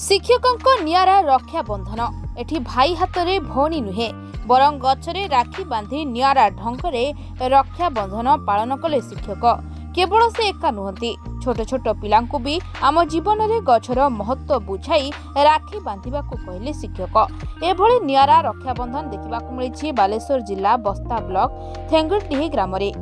शिक्षकों नियारा रक्षा बंधन एठी भाई हाथ में भौणी नुहे बरं गछरे राखी बांधि नियारा ढंगरे रक्षा बंधन पालन कले शिक्षक। केवल से एका नुहंती छोट छोट पिलांकु भी आम जीवन में गछर महत्व बुझाई राखी बांधिबा को कहले शिक्षक। एभली नियारा रक्षा बंधन देखा मिली बालेश्वर जिला बस्ता ब्लॉक थेंगुड़ीडीह ग्राम रे।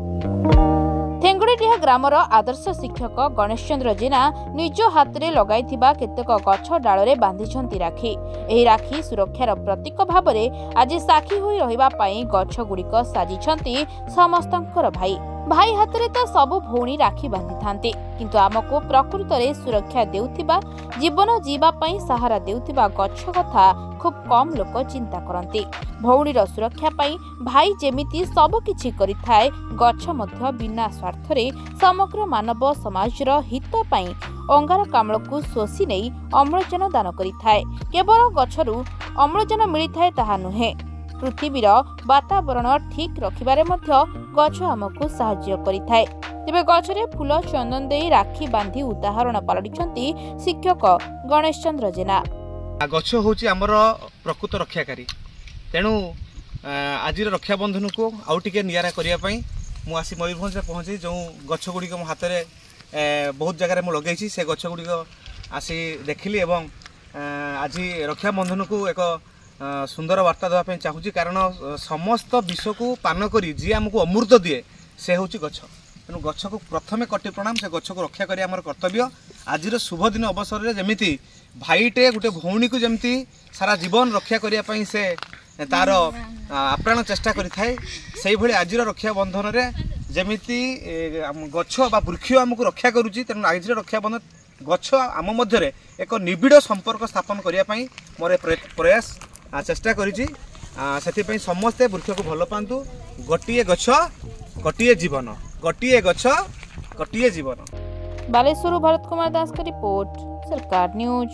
थेंगुड़ीडीह ग्रामर आदर्श शिक्षक गणेश चंद्र जेना निज हाथ में लगाई केतेक गछ डाल बांधि राखी। एही राखी सुरक्षार प्रतीक भाव में आज साक्षी होई रहिबा पई गछ गुड़िक साजिछंती समस्तंकर भाई। भाई हाथ में तो सबु भौणी राखी बांधि थांती किंतु आमको प्रकृत रे सुरक्षा देउथिबा जीवन जीवा पई सहारा देउथिबा गछ कथा खूब कम लोक चिंता करती। भौणीर सुरक्षा पई भाई जेमिति सब किछि करिथाय गछ मध्य बिना स्वार्थ रे समग्र मानव समाजर हित पई अंगारकाम्ल को शोषि नहीं अम्लजान दान करिथाय। केवल गछरु अम्लजान मिलिथाय ताहा नुहे पृथ्वीर वातावरण ठीक रखिबारे मध्य गछ आमको सहाय्य करिथाय। तेबे गछरे फूल चंदन देई राखी बांधि उदाहरण पालटिछंती शिक्षक गणेश चंद्र जेना। गछ होची हमर प्रकृत रक्षाकारी तेणु आज रक्षा बंधन को आउ टिके नियारा करिया पई मु आसी मयूरभंज पहुंची जो गछ गुड़ी मो हाथ में बहुत जगह मु लगेछि से गछ गुड़ी आसी देखिली एवं आज रक्षा बंधन को एक सुंदर वार्ता देवाई चाहूँगी कारण समस्त विश्व को पान करी जी आमको अमृत दिए से हूँ गछ। तेणु गछ को प्रथमे कटी प्रणाम से गछ को रक्षा करिया हमर कर्तव्य। आज शुभ दिन अवसर में जमीती भाईटे गोटे भौणी को जमती सारा जीवन रक्षा करने से तार आप्राण चेष्टा करें से भाई आज रक्षा बंधन में जमीती गछ बा वृक्ष आमको रक्षा करुच्ची। तेणु आज रक्षा बंधन गछ आम मध्य एक निबिड़ संपर्क स्थापन करने मोर प्रयास चेष्टा करी समस्ते वृक्ष को भल पातु। गोटे गछ गोटे जीवन गोटे गछ गोटे जीवन। बालेश्वर भरत कुमार दास का रिपोर्ट सरकार न्यूज।